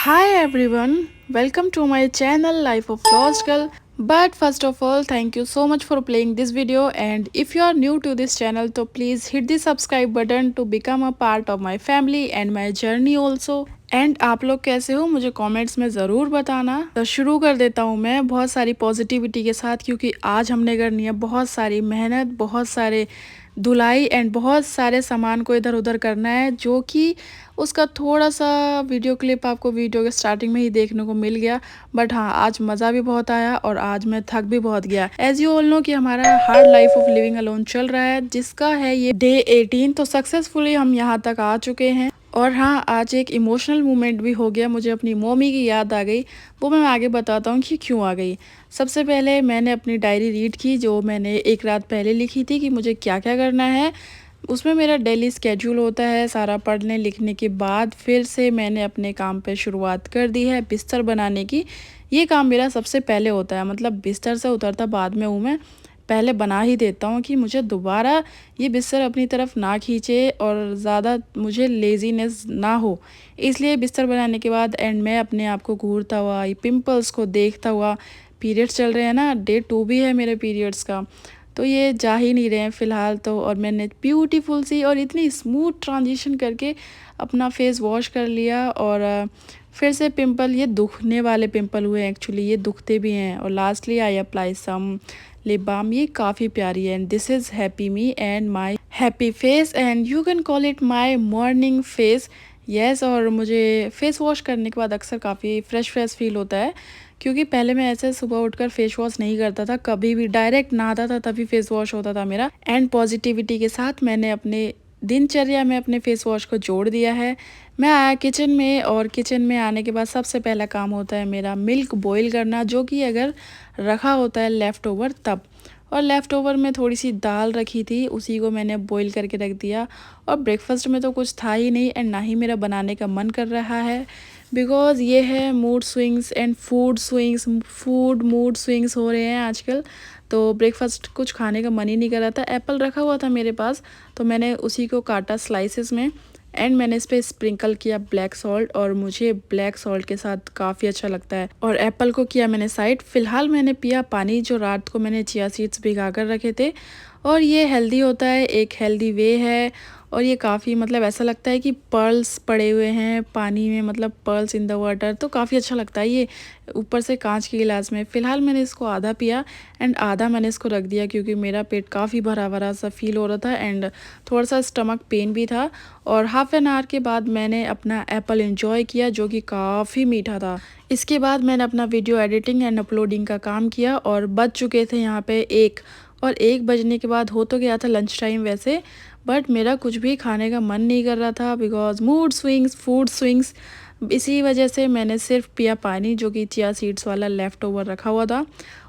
Hi everyone, welcome to my channel Life of Lost Girl. But first of all, thank you so much for playing this video, and if you are new to this channel तो please hit the subscribe button to become a part of my family and my journey also. And आप लोग कैसे हो मुझे comments में ज़रूर बताना। तो शुरू कर देता हूँ मैं बहुत सारी पॉजिटिविटी के साथ, क्योंकि आज हमने करनी है बहुत सारी मेहनत, बहुत सारे धुलाई एंड बहुत सारे सामान को इधर उधर करना है, जो कि उसका थोड़ा सा वीडियो क्लिप आपको वीडियो के स्टार्टिंग में ही देखने को मिल गया। बट हाँ, आज मज़ा भी बहुत आया और आज मैं थक भी बहुत गया। एज यू ऑल नो कि हमारा hard life of living alone चल रहा है, जिसका है ये डे 18। तो सक्सेसफुली हम यहाँ तक आ चुके हैं। और हाँ, आज एक इमोशनल मोमेंट भी हो गया, मुझे अपनी मम्मी की याद आ गई। वो मैं आगे बताता हूँ कि क्यों आ गई। सबसे पहले मैंने अपनी डायरी रीड की, जो मैंने एक रात पहले लिखी थी कि मुझे क्या क्या करना है। उसमें मेरा डेली स्केड्यूल होता है। सारा पढ़ने लिखने के बाद फिर से मैंने अपने काम पे शुरुआत कर दी है, बिस्तर बनाने की। ये काम मेरा सबसे पहले होता है, मतलब बिस्तर से उतरता बाद में हूँ मैं, पहले बना ही देता हूँ कि मुझे दोबारा ये बिस्तर अपनी तरफ ना खींचे और ज़्यादा मुझे लेज़ीनेस ना हो। इसलिए बिस्तर बनाने के बाद एंड मैं अपने आप को घूरता हुआ, ये पिंपल्स को देखता हुआ, पीरियड्स चल रहे हैं ना, डे 2 भी है मेरे पीरियड्स का, तो ये जा ही नहीं रहे हैं फ़िलहाल तो। और मैंने ब्यूटीफुल सी और इतनी स्मूथ ट्रांजिशन करके अपना फेस वॉश कर लिया। और फिर से पिंपल, ये दुखने वाले पिंपल हुए हैं एक्चुअली, ये दुखते भी हैं। और lastly I apply some lip balm, ये काफ़ी प्यारी है and this is happy me and my happy face and you can call it my morning face. Yes, और मुझे फेस वॉश करने के बाद अक्सर काफ़ी फ्रेश फ्रेश फील होता है, क्योंकि पहले मैं ऐसे सुबह उठकर फेस वॉश नहीं करता था, कभी भी डायरेक्ट नहाता था तभी फेस वॉश होता था मेरा। एंड पॉजिटिविटी के साथ मैंने अपने दिनचर्या में अपने फेस वॉश को जोड़ दिया है। मैं आया किचन में, और किचन में आने के बाद सबसे पहला काम होता है मेरा मिल्क बॉईल करना, जो कि अगर रखा होता है लेफ़्ट ओवर तब। और लेफ़्ट ओवर में थोड़ी सी दाल रखी थी, उसी को मैंने बॉईल करके रख दिया। और ब्रेकफास्ट में तो कुछ था ही नहीं एंड ना ही मेरा बनाने का मन कर रहा है, बिकॉज़ ये है mood swings and food mood swings हो रहे हैं आजकल। तो ब्रेकफास्ट कुछ खाने का मन ही नहीं कर रहा था। एप्पल रखा हुआ था मेरे पास, तो मैंने उसी को काटा स्लाइसेस में एंड मैंने इस पर स्प्रिंकल किया ब्लैक सॉल्ट, और मुझे ब्लैक सॉल्ट के साथ काफ़ी अच्छा लगता है। और एप्पल को किया मैंने साइड। फ़िलहाल मैंने पिया पानी, जो रात को मैंने चिया सीड्स भिगा कर रखे थे। और ये हेल्दी होता है, एक हेल्दी वे है। और ये काफ़ी, मतलब ऐसा लगता है कि पर्ल्स पड़े हुए हैं पानी में, मतलब पर्ल्स इन द वाटर, तो काफ़ी अच्छा लगता है ये, ऊपर से कांच के गिलास में। फ़िलहाल मैंने इसको आधा पिया एंड आधा मैंने इसको रख दिया, क्योंकि मेरा पेट काफ़ी भरा भरा सा फील हो रहा था एंड थोड़ा सा स्टमक पेन भी था। और हाफ़ एन आवर के बाद मैंने अपना एप्पल एंजॉय किया, जो कि काफ़ी मीठा था। इसके बाद मैंने अपना वीडियो एडिटिंग एंड अपलोडिंग का काम किया, और बज चुके थे यहाँ पे 1। और 1 बजने के बाद हो तो गया था लंच टाइम वैसे, बट मेरा कुछ भी खाने का मन नहीं कर रहा था, because mood swings, food swings. इसी वजह से मैंने सिर्फ पिया पानी, जो कि चिया सीड्स वाला लेफ़्ट ओवर रखा हुआ था।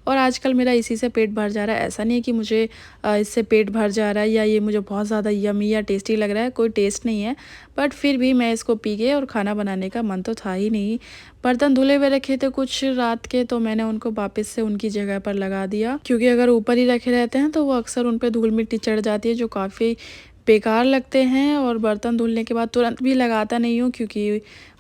और आजकल मेरा इसी से पेट भर जा रहा है। ऐसा नहीं है कि मुझे इससे पेट भर जा रहा है या ये मुझे बहुत ज़्यादा यम्मी या टेस्टी लग रहा है, कोई टेस्ट नहीं है। बट फिर भी मैं इसको पी गई, और खाना बनाने का मन तो था ही नहीं। बर्तन धुले हुए रखे थे कुछ रात के, तो मैंने उनको वापस से उनकी जगह पर लगा दिया, क्योंकि अगर ऊपर ही रखे रहते हैं तो वो अक्सर उन पर धूल मिट्टी चढ़ जाती है, जो काफ़ी बेकार लगते हैं। और बर्तन धुलने के बाद तुरंत भी लगाता नहीं हूँ, क्योंकि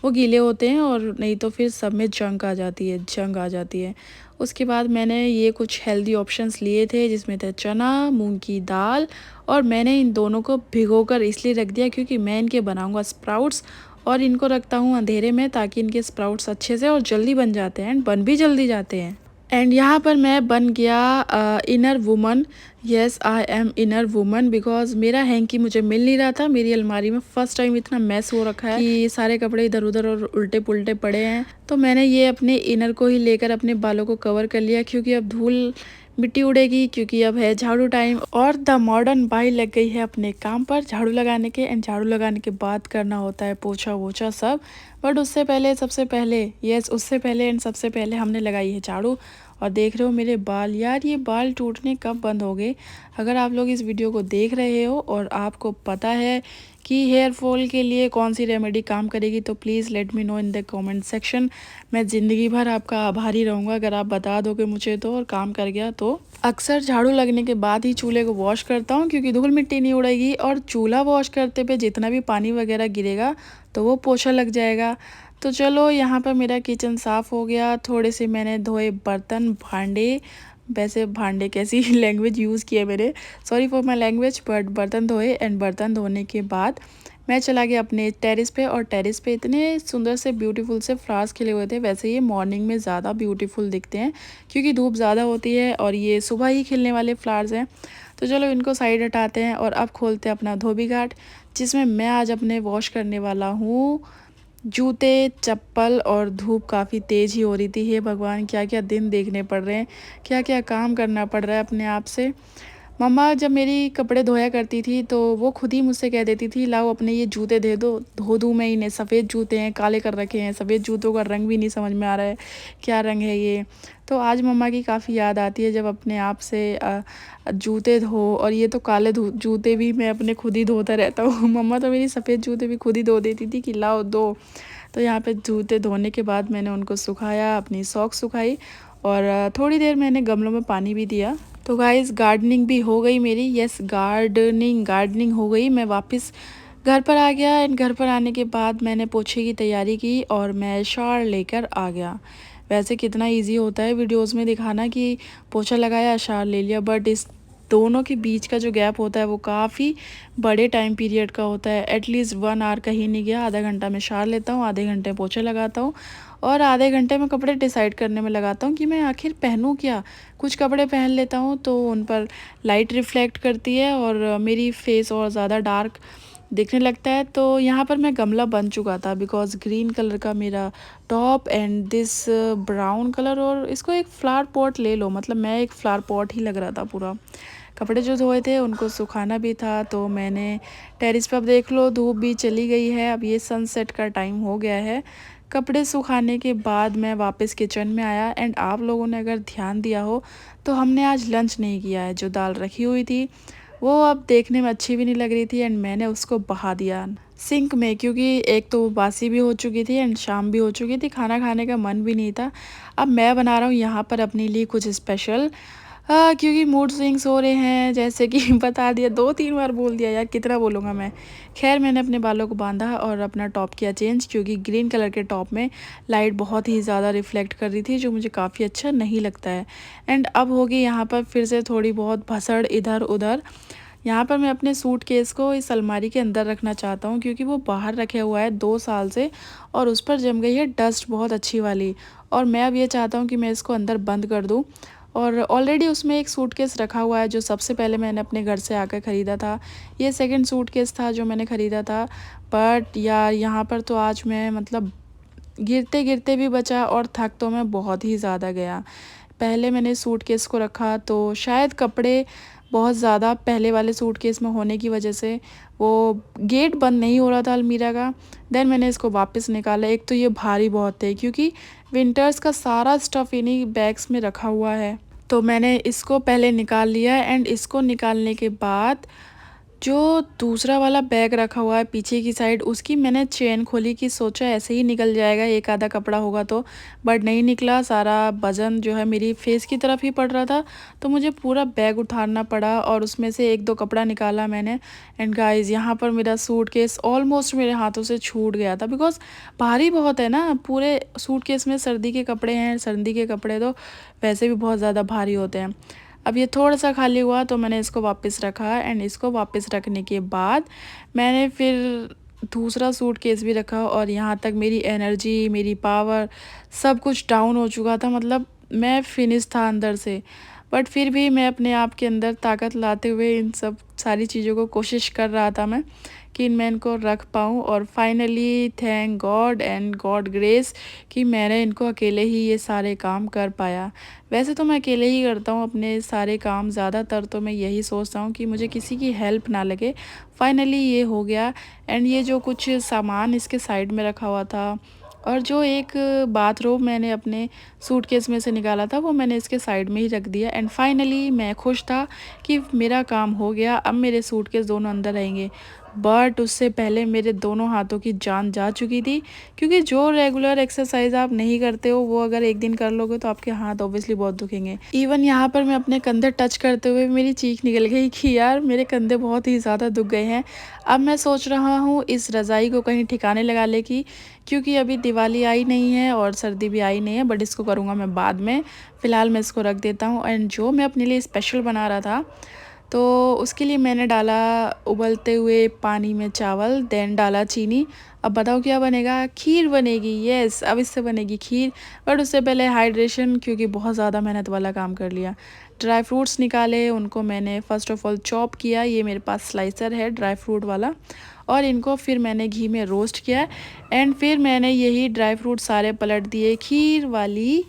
वो गीले होते हैं, और नहीं तो फिर सब में जंग आ जाती है, जंग आ जाती है। उसके बाद मैंने ये कुछ हेल्दी ऑप्शंस लिए थे, जिसमें थे चना, मूंग की दाल, और मैंने इन दोनों को भिगोकर इसलिए रख दिया क्योंकि मैं इनके बनाऊंगा स्प्राउट्स। और इनको रखता हूँ अंधेरे में, ताकि इनके स्प्राउट्स अच्छे से और जल्दी बन जाते हैं एंड बन भी जल्दी जाते हैं। एंड यहाँ पर मैं बन गया inner woman. Yes, I am inner woman, because मेरा हैंकी मुझे मिल नहीं रहा था। मेरी अलमारी में फर्स्ट टाइम इतना मैस हो रखा है कि सारे कपड़े इधर उधर और उल्टे पुल्टे पड़े हैं। तो मैंने ये अपने इनर को ही लेकर अपने बालों को कवर कर लिया, क्योंकि अब धूल मिट्टी उड़ेगी, क्योंकि अब है झाड़ू टाइम। और द मॉडर्न बाई लग गई है अपने काम पर झाड़ू लगाने के, एंड झाड़ू लगाने के बाद करना होता है पोछा वोछा सब। बट उससे पहले, सबसे पहले, यस उससे पहले एंड सबसे पहले हमने लगाई है झाड़ू। और देख रहे हो मेरे बाल, यार ये बाल टूटने कब बंद हो गए। अगर आप लोग इस वीडियो को देख रहे हो और आपको पता है कि हेयर फॉल के लिए कौन सी रेमेडी काम करेगी, तो please let me know in the comment section. मैं ज़िंदगी भर आपका आभारी रहूँगा अगर आप बता दोगे मुझे तो, और काम कर गया तो। अक्सर झाड़ू लगने के बाद ही चूल्हे को वॉश करता हूँ, क्योंकि धूल मिट्टी नहीं उड़ेगी, और चूल्हा वॉश करते पे जितना भी पानी वगैरह गिरेगा तो वो पोछा लग जाएगा। तो चलो यहाँ पर मेरा किचन साफ़ हो गया, थोड़े से मैंने धोए बर्तन भांडे, वैसे भांडे कैसी लैंग्वेज यूज़ की है मैंने, sorry for my language, but बर्तन धोए एंड बर्तन धोने के बाद मैं चला गया अपने टेरेस पे। और टेरेस पे इतने सुंदर से ब्यूटीफुल से फ्लावर्स खिले हुए थे। वैसे ये मॉर्निंग में ज़्यादा ब्यूटीफुल दिखते हैं क्योंकि धूप ज़्यादा होती है, और ये सुबह ही खिलने वाले फ्लावर्स हैं। तो चलो इनको साइड हटाते हैं और अब खोलते हैं अपना धोबी घाट, जिसमें मैं आज अपने वॉश करने वाला हूँ जूते, चप्पल। और धूप काफ़ी तेज़ ही हो रही थी। हे भगवान, क्या क्या दिन देखने पड़ रहे हैं, क्या क्या काम करना पड़ रहा है अपने आप से। मम्मा जब मेरी कपड़े धोया करती थी तो वो खुद ही मुझसे कह देती थी, लाओ अपने ये जूते दे दो, धो दूँ मैं इन्हें। सफ़ेद जूते हैं, काले कर रखे हैं, सफ़ेद जूतों का रंग भी नहीं समझ में आ रहा है क्या रंग है ये। तो आज मम्मा की काफ़ी याद आती है जब अपने आप से जूते धो। और ये तो काले जूते भी मैं अपने खुद ही धोता रहता हूँ। मम्मा तो मेरी सफ़ेद जूते भी खुद ही धो देती थी कि लाओ दो। तो यहाँ पे जूते धोने के बाद मैंने उनको सुखाया, अपनी सॉक्स सुखाई, और थोड़ी देर मैंने गमलों में पानी भी दिया। तो गाइस गार्डनिंग भी हो गई मेरी, यस गार्डनिंग हो गई। मैं वापस घर पर आ गया एंड घर पर आने के बाद मैंने पोछे की तैयारी की और मैं शावर लेकर आ गया। वैसे कितना इजी होता है वीडियोस में दिखाना कि पोछा लगाया शावर ले लिया, बट इस दोनों के बीच का जो गैप होता है वो काफ़ी बड़े टाइम पीरियड का होता है। एटलीस्ट 1 आवर कहीं नहीं गया, आधा घंटा मैं शावर लेता हूँ, आधे घंटे पोछा लगाता हूँ, और आधे घंटे में कपड़े डिसाइड करने में लगाता हूँ कि मैं आखिर पहनूँ क्या। कुछ कपड़े पहन लेता हूँ तो उन पर लाइट रिफ्लेक्ट करती है और मेरी फेस और ज़्यादा डार्क दिखने लगता है। तो यहाँ पर मैं गमला बन चुका था बिकॉज ग्रीन कलर का मेरा top and this brown colour, और इसको एक फ्लावर पॉट ले लो, मतलब मैं एक फ्लावर पॉट ही लग रहा था पूरा। कपड़े जो धोए थे उनको सुखाना भी था, तो मैंने टेरिस पर, अब देख लो धूप भी चली गई है, अब ये सनसेट का टाइम हो गया है। कपड़े सुखाने के बाद मैं वापस किचन में आया एंड आप लोगों ने अगर ध्यान दिया हो तो हमने आज लंच नहीं किया है। जो दाल रखी हुई थी वो अब देखने में अच्छी भी नहीं लग रही थी एंड मैंने उसको बहा दिया सिंक में, क्योंकि एक तो वो बासी भी हो चुकी थी एंड शाम भी हो चुकी थी, खाना खाने का मन भी नहीं था। अब मैं बना रहा हूँ यहाँ पर अपने लिए कुछ स्पेशल, हाँ, क्योंकि मूड स्विंग्स हो रहे हैं जैसे कि बता दिया, 2-3 बार बोल दिया यार, कितना बोलूँगा मैं। खैर मैंने अपने बालों को बांधा और अपना टॉप किया चेंज, क्योंकि ग्रीन कलर के टॉप में लाइट बहुत ही ज़्यादा रिफ्लेक्ट कर रही थी, जो मुझे काफ़ी अच्छा नहीं लगता है। एंड अब होगी यहाँ पर फिर से थोड़ी बहुत भसड़ इधर उधर। यहाँ पर मैं अपने सूटकेस को इस अलमारी के अंदर रखना चाहता हूँ, क्योंकि वो बाहर रखे हुआ है 2 साल से और उस पर जम गई है डस्ट बहुत अच्छी वाली। और मैं अब ये चाहता हूँ कि मैं इसको अंदर बंद कर दूँ। और ऑलरेडी उसमें एक सूटकेस रखा हुआ है जो सबसे पहले मैंने अपने घर से आकर ख़रीदा था। ये सेकंड सूटकेस था जो मैंने ख़रीदा था। बट यार यहाँ पर तो आज मैं मतलब गिरते गिरते भी बचा और थक तो मैं बहुत ही ज़्यादा गया। पहले मैंने सूटकेस को रखा तो शायद कपड़े बहुत ज़्यादा पहले वाले सूटकेस में होने की वजह से वो गेट बंद नहीं हो रहा था अलमीरा का। देन मैंने इसको वापस निकाला। एक तो ये भारी बहुत है क्योंकि विंटर्स का सारा स्टफ़ इन्हीं बैग्स में रखा हुआ है। तो मैंने इसको पहले निकाल लिया एंड इसको निकालने के बाद जो दूसरा वाला बैग रखा हुआ है पीछे की साइड, उसकी मैंने चेन खोली कि सोचा ऐसे ही निकल जाएगा, एक आधा कपड़ा होगा तो, बट नहीं निकला। सारा वज़न जो है मेरी फेस की तरफ ही पड़ रहा था, तो मुझे पूरा बैग उठाना पड़ा और उसमें से एक दो कपड़ा निकाला मैंने। एंड गाइस यहाँ पर मेरा सूटकेस ऑलमोस्ट मेरे हाथों से छूट गया था, बिकॉज भारी बहुत है ना। पूरे सूटकेस में सर्दी के कपड़े हैं, सर्दी के कपड़े तो वैसे भी बहुत ज़्यादा भारी होते हैं। अब ये थोड़ा सा खाली हुआ तो मैंने इसको वापस रखा एंड इसको वापस रखने के बाद मैंने फिर दूसरा सूटकेस भी रखा, और यहाँ तक मेरी एनर्जी, मेरी पावर सब कुछ डाउन हो चुका था। मतलब मैं फिनिश था अंदर से, बट फिर भी मैं अपने आप के अंदर ताकत लाते हुए इन सब सारी चीज़ों को कोशिश कर रहा था मैं कि मैं इनको रख पाऊँ। और finally thank God and God grace कि मैंने इनको अकेले ही ये सारे काम कर पाया। वैसे तो मैं अकेले ही करता हूँ अपने सारे काम, ज़्यादातर तो मैं यही सोचता हूँ कि मुझे किसी की हेल्प ना लगे। फाइनली ये हो गया। एंड ये जो कुछ सामान इसके साइड में रखा हुआ था और जो एक बाथरोब मैंने अपने सूटकेस में से निकाला था वो मैंने इसके साइड में ही रख दिया। एंड फाइनली मैं खुश था कि मेरा काम हो गया, अब मेरे सूटकेस दोनों अंदर रहेंगे। बट उससे पहले मेरे दोनों हाथों की जान जा चुकी थी, क्योंकि जो रेगुलर एक्सरसाइज आप नहीं करते हो वो अगर एक दिन कर लोगे तो आपके हाथ ऑब्वियसली बहुत दुखेंगे। इवन यहाँ पर मैं अपने कंधे टच करते हुए मेरी चीख निकल गई कि यार मेरे कंधे बहुत ही ज़्यादा दुख गए हैं। अब मैं सोच रहा हूँ इस रज़ाई को कहीं ठिकाने लगा ले की, क्योंकि अभी दिवाली आई नहीं है और सर्दी भी आई नहीं है, बट इसको करूँगा मैं बाद में। फ़िलहाल मैं इसको रख देता हूँ। एंड जो मैं अपने लिए स्पेशल बना रहा था, तो उसके लिए मैंने डाला उबलते हुए पानी में चावल, देन डाला चीनी। अब बताओ क्या बनेगा? खीर बनेगी। यस, अब इससे बनेगी खीर। बट उससे पहले हाइड्रेशन, क्योंकि बहुत ज़्यादा मेहनत वाला काम कर लिया। ड्राई फ्रूट्स निकाले, उनको मैंने फ़र्स्ट ऑफ़ ऑल चॉप किया। ये मेरे पास स्लाइसर है ड्राई फ्रूट वाला, और इनको फिर मैंने घी में रोस्ट किया। एंड फिर मैंने यही ड्राई फ्रूट सारे पलट दिए खीर वाली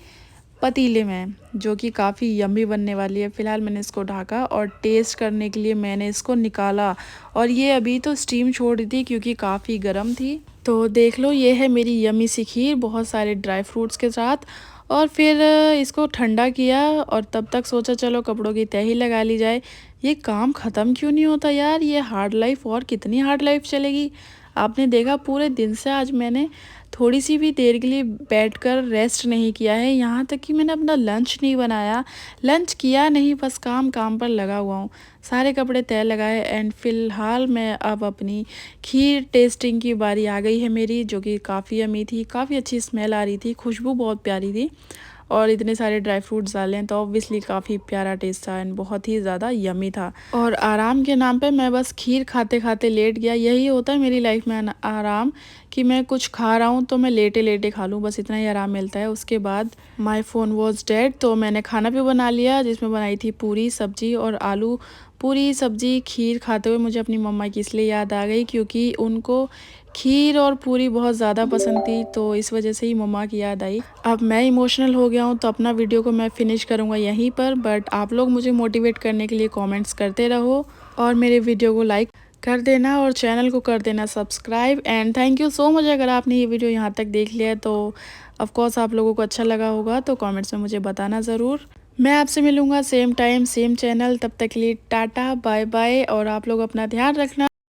पतीले में, जो कि काफ़ी यम्मी बनने वाली है। फ़िलहाल मैंने इसको ढका और टेस्ट करने के लिए मैंने इसको निकाला, और ये अभी तो स्टीम छोड़ दी थी क्योंकि काफ़ी गर्म थी। तो देख लो, ये है मेरी यम्मी सी खीर बहुत सारे ड्राई फ्रूट्स के साथ। और फिर इसको ठंडा किया, और तब तक सोचा चलो कपड़ों की तह ही लगा ली जाए। ये काम ख़त्म क्यों नहीं होता यार? ये हार्ड लाइफ और कितनी हार्ड लाइफ चलेगी? आपने देखा पूरे दिन से आज मैंने थोड़ी सी भी देर के लिए बैठकर रेस्ट नहीं किया है, यहाँ तक कि मैंने अपना लंच नहीं बनाया, लंच किया नहीं, बस काम काम पर लगा हुआ हूँ। सारे कपड़े तय लगाए। एंड फ़िलहाल मैं अब अपनी खीर टेस्टिंग की बारी आ गई है मेरी, जो कि काफ़ी यम्मी थी, काफ़ी अच्छी स्मेल आ रही थी, खुशबू बहुत प्यारी थी, और इतने सारे ड्राई फ्रूट्स डाले हैं तो ऑब्वियसली काफ़ी प्यारा टेस्ट था एंड बहुत ही ज़्यादा यम्मी था। और आराम के नाम पे मैं बस खीर खाते खाते लेट गया। यही होता है मेरी लाइफ में आराम, कि मैं कुछ खा रहा हूँ तो मैं लेटे लेटे खा लूँ, बस इतना ही आराम मिलता है। उसके बाद माय फ़ोन वॉज डेड, तो मैंने खाना भी बना लिया, जिसमें बनाई थी पूरी सब्जी और आलू। पूरी सब्जी खीर खाते हुए मुझे अपनी मम्मा की इसलिए याद आ गई, क्योंकि उनको खीर और पूरी बहुत ज़्यादा पसंद थी, तो इस वजह से ही मम्मा की याद आई। अब मैं इमोशनल हो गया हूँ, तो अपना वीडियो को मैं फ़िनिश करूँगा यहीं पर, बट आप लोग मुझे मोटिवेट करने के लिए कमेंट्स करते रहो, और मेरे वीडियो को लाइक कर देना और चैनल को कर देना subscribe. And thank you so much, अगर आपने ये वीडियो यहाँ तक देख लिया है तो ऑफ कोर्स आप लोगों को अच्छा लगा होगा, तो कमेंट्स में मुझे बताना ज़रूर। मैं आपसे मिलूँगा सेम टाइम सेम चैनल, तब तक के लिए टाटा बाय बाय, और आप लोग अपना ध्यान रखना।